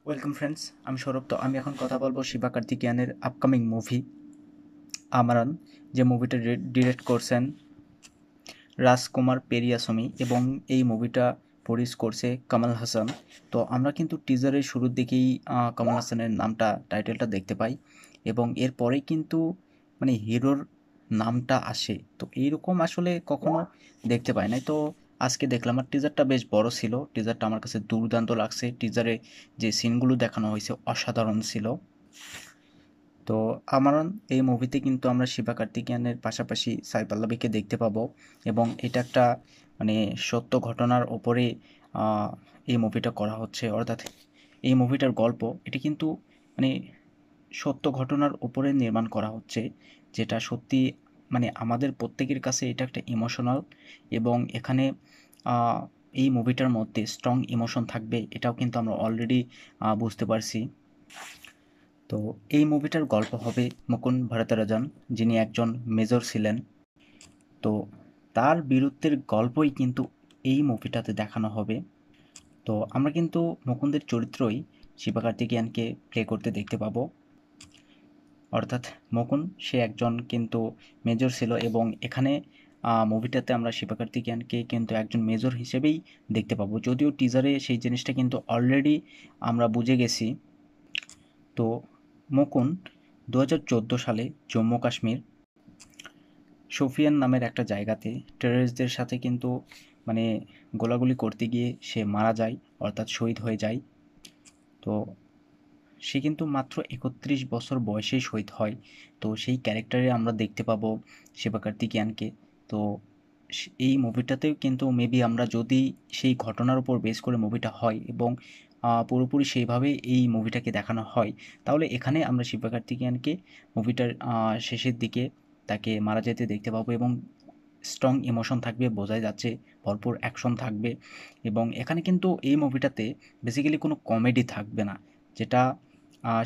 Welcome friends, আমি সৌরভ। তো আমি এখন কথা বলবো শিবা কার্তিকেয়ানের আপকামিং মুভি আমারান, যে মুভিটা ডিরেক্ট করছেন রাজকুমার পেরিয়াসমি এবং এই মুভিটা প্রডিউস করছে কামাল হাসান। তো আমরা কিন্তু টিজারের শুরুর দিকেই কামাল হাসানের নামটা, টাইটেলটা দেখতে পাই এবং এরপরেই কিন্তু মানে হিরোর নামটা আসে। তো এইরকম আসলে কখনো দেখতে পাই নাই। তো আজকে দেখলাম, আর টিজারটা বেশ বড় ছিল। টিজারটা আমার কাছে দুর্দান্ত লাগছে। টিজারে যে সিনগুলো দেখানো হয়েছে অসাধারণ ছিল। তো আমারন এই মুভিতে কিন্তু আমরা শিবা কার্তিকেয়ানের পাশাপাশি সাই পল্লবীকে দেখতে পাবো এবং এটা একটা মানে সত্য ঘটনার ওপরে আহ, এই মুভিটা করা হচ্ছে। অর্থাৎ এই মুভিটার গল্প এটি কিন্তু মানে সত্য ঘটনার উপরে নির্মাণ করা হচ্ছে, যেটা সত্যি মানে আমাদের প্রত্যেকের কাছে এটা একটা ইমোশনাল। এবং এখানে আহ, এই মুভিটার মধ্যে স্ট্রং ইমোশন থাকবে, এটাও কিন্তু আমরা অলরেডি বুঝতে পারছি। তো এই মুভিটার গল্প হবে মুকুন্দ ভারতরাজন, যিনি একজন মেজর ছিলেন। তো তার বীরত্বের গল্পই কিন্তু এই মুভিটাতে দেখানো হবে। তো আমরা কিন্তু মুকুন্দের চরিত্রই শিবা কার্তিকেয়ানকে প্লে করতে দেখতে পাবো। অর্থাৎ মুকুন্দ সে একজন কিন্তু মেজর ছিল এবং এখানে মুভিটাতে আমরা শিবা কার্তিকেয়ানকে কিন্তু একজন মেজর হিসেবেই দেখতে পাবো, যদিও টিজারে সেই জিনিসটা কিন্তু অলরেডি আমরা বুঝে গেছি। তো মুকুন্দ 2014 সালে জম্মু কাশ্মীর সোফিয়ান নামের একটা জায়গাতে টেররিস্টদের সাথে কিন্তু মানে গোলাগুলি করতে গিয়ে সে মারা যায়, অর্থাৎ শহীদ হয়ে যায়। তো সে কিন্তু মাত্র 31 বছর বয়সেই শহীদ হয়। তো সেই ক্যারেক্টারে আমরা দেখতে পাবো শিবা কার্তিকেয়ানকে। তো এই মুভিটাতেও কিন্তু মেবি আমরা যদি সেই ঘটনার উপর বেস করে মুভিটা হয় এবং পুরোপুরি সেইভাবে এই মুভিটাকে দেখানো হয়, তাহলে এখানে আমরা শিবা কার্তিকেয়ানকে মুভিটার শেষের দিকে তাকে মারা যেতে দেখতে পাবো এবং স্ট্রং ইমোশন থাকবে, বোঝাই যাচ্ছে ভরপুর অ্যাকশন থাকবে। এবং এখানে কিন্তু এই মুভিটাতে বেসিক্যালি কোনো কমেডি থাকবে না, যেটা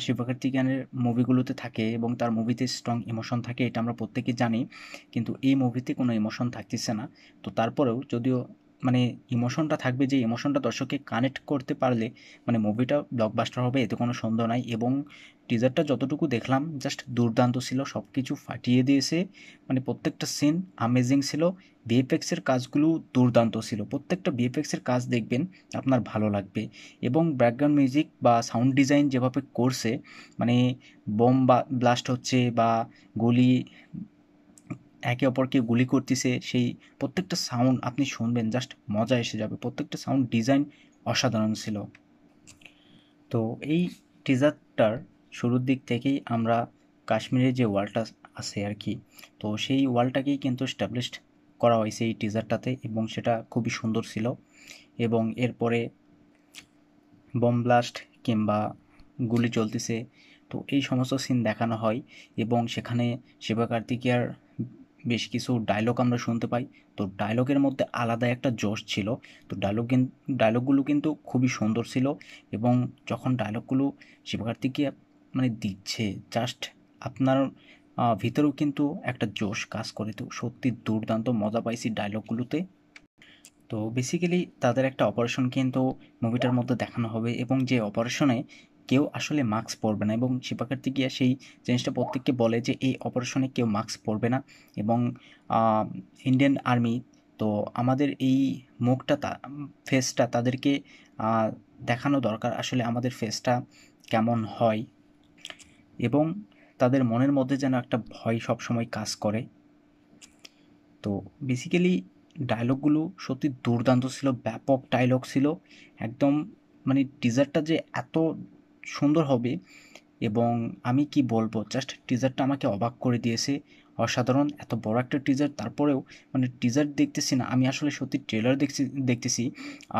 শিবকার্তিকেয়ানের মুভিগুলোতে থাকে এবং তার মুভিতে স্ট্রং ইমোশন থাকে, এটা আমরা প্রত্যেকেই জানি। কিন্তু এই মুভিতে কোনো ইমোশন থাকতেছে না। তো তারপরেও যদিও মানে ইমোশনটা থাকবে, যে ইমোশনটা দর্শককে কানেক্ট করতে পারলে মানে মুভিটা ব্লকবাস্টার হবে, এতে কোনো সন্দেহ নাই। এবং টিজারটা যতটুকু দেখলাম জাস্ট দুর্দান্ত ছিল, সব কিছু ফাটিয়ে দিয়েছে। মানে প্রত্যেকটা সিন আমেজিং ছিল। ভিএফএক্সের কাজগুলো দুর্দান্ত ছিল। প্রত্যেকটা ভিএফএক্সের কাজ দেখবেন আপনার ভালো লাগবে। এবং ব্যাকগ্রাউন্ড মিউজিক বা সাউন্ড ডিজাইন যেভাবে করছে, মানে বোম বা ব্লাস্ট হচ্ছে বা গুলি একে অপরকে গুলি করতেছে, সেই প্রত্যেকটা সাউন্ড আপনি শুনবেন জাস্ট মজা এসে যাবে। প্রত্যেকটা সাউন্ড ডিজাইন অসাধারণ ছিল। তো এই টিজারটার শুরুর দিক থেকেই আমরা কাশ্মীরের যে ওয়ার্ল্ডটা আছে আর কি, তো সেই ওয়ার্ল্ডটাকেই কিন্তু স্টাবলিশড করা হয়েছে এই টিজারটাতে এবং সেটা খুবই সুন্দর ছিল। এবং এরপরে বম ব্লাস্ট কিংবা গুলি চলতেছে, তো এই সমস্ত সিন দেখানো হয় এবং সেখানে শিবা কার্তিকেয়ার বেশ কিছু ডায়লগ আমরা শুনতে পাই। তো ডায়লগের মধ্যে আলাদা একটা জোশ ছিল। তো ডায়লগগুলো কিন্তু খুবই সুন্দর ছিল এবং যখন ডায়লগগুলো শিবা কার্তিকেয়া মানে দিচ্ছে, জাস্ট আপনার ভিতরেও কিন্তু একটা জোশ কাজ করে। তো সত্যি দুর্দান্ত মজা পাইছি ডায়লগগুলোতে। তো বেসিক্যালি তাদের একটা অপারেশন কিন্তু মুভিটার মধ্যে দেখানো হবে এবং যে অপারেশনে কেউ আসলে মাস্ক পরবে না এবং শিবা কার্তিকেয়া সেই জিনিসটা প্রত্যেককে বলে যে এই অপারেশনে কেউ মাস্ক পরবে না। এবং ইন্ডিয়ান আর্মি তো আমাদের এই মুখটা ফেসটা তাদেরকে দেখানো দরকার আসলে আমাদের ফেসটা কেমন হয়। এবং তাদের মনের মধ্যে যেন একটা ভয় সবসময় কাজ করে। তো বেসিক্যালি ডায়লগগুলো সত্যি দুর্দান্ত ছিল, ব্যাপক ডায়লগ ছিল একদম। মানে টিজারটা যে এত সুন্দর হবে এবং আমি কি বলবো, জাস্ট টিজারটা আমাকে অবাক করে দিয়েছে। অসাধারণ, এত বড় একটা টিজার, তারপরেও মানে টিজার দেখতেছি না, আমি আসলে সত্যি ট্রেলার দেখতেছি।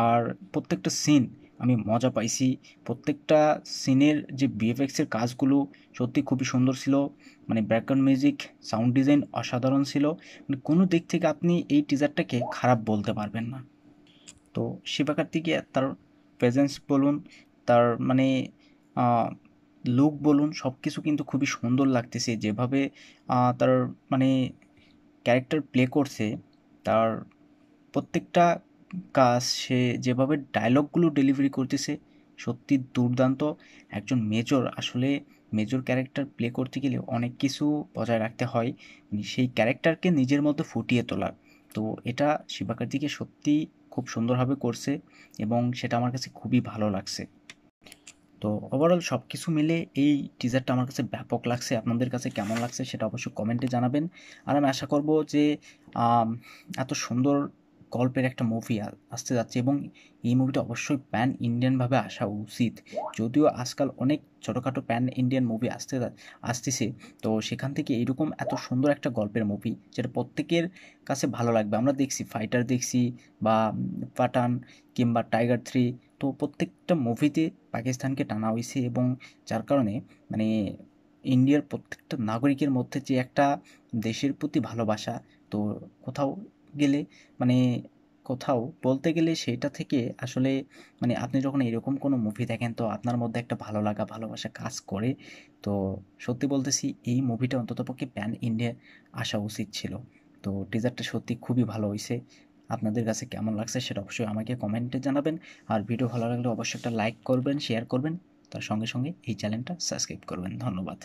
আর প্রত্যেকটা সিন আমি মজা পাইছি। প্রত্যেকটা সিনের যে ভিএফএক্সের কাজগুলো সত্যি খুবই সুন্দর ছিল। মানে ব্যাকগ্রাউন্ড মিউজিক, সাউন্ড ডিজাইন অসাধারণ ছিল। মানে কোনো দিক থেকে আপনি এই টিজারটাকে খারাপ বলতে পারবেন না। তো শিবা কার্তিকেয়া তার প্রেজেন্স বলুন, তার মানে লুক বলুন, সব কিছু কিন্তু খুবই সুন্দর লাগতেছে। যেভাবে তার মানে ক্যারেক্টার প্লে করছে, তার প্রত্যেকটা কাজ, সে যেভাবে ডায়লগগুলো ডেলিভারি করতেছে, সত্যি দুর্দান্ত। একজন মেজর, আসলে মেজর ক্যারেক্টার প্লে করতে গেলে অনেক কিছু বজায় রাখতে হয়, মানে সেই ক্যারেক্টারকে নিজের মধ্যে ফুটিয়ে তোলার। তো এটা শিবা কার্তিকেয় সত্যিই খুব সুন্দরভাবে করছে এবং সেটা আমার কাছে খুবই ভালো লাগছে। তো ওভারঅল সব কিছু মিলে এই টিজারটা আমার কাছে ব্যাপক লাগছে। আপনাদের কাছে কেমন লাগছে সেটা অবশ্যই কমেন্টে জানাবেন। আর আমি আশা করব যে আম, এত সুন্দর গল্পের একটা মুভি আসতে যাচ্ছে এবং এই মুভিটা অবশ্যই প্যান ইন্ডিয়ানভাবে আসা উচিত। যদিও আজকাল অনেক ছোটোখাটো প্যান ইন্ডিয়ান মুভি আসতেছে, তো সেখান থেকে এরকম এত সুন্দর একটা গল্পের মুভি যেটা প্রত্যেকের কাছে ভালো লাগবে। আমরা দেখছি ফাইটার দেখছি বা পাঠান কিংবা টাইগার 3, তো প্রত্যেকটা মুভিতে পাকিস্তানকে টানা হইছে এবং যার কারণে মানে ইন্ডিয়ার প্রত্যেকটা নাগরিকের মধ্যে যে একটা দেশের প্রতি ভালোবাসা, তো কোথাও গেলে মানে কোথাও বলতে গেলে সেটা থেকে আসলে মানে আপনি যখন এরকম কোনো মুভি দেখেন তো আপনার মধ্যে একটা ভালো লাগা ভালোবাসা কাজ করে। তো সত্যি বলতেছি এই মুভিটা অন্ততপক্ষে প্যান ইন্ডিয়া আসা উচিত ছিল। তো টিজারটা সত্যি খুবই ভালো হইছে। আপনাদের কাছে কেমন লাগছে সেটা অবশ্যই আমাকে কমেন্টে জানাবেন। আর ভিডিও ভালো লাগলে অবশ্যই একটা লাইক করবেন, শেয়ার করবেন। তার সঙ্গে সঙ্গে এই চ্যানেলটা সাবস্ক্রাইব করবেন। ধন্যবাদ।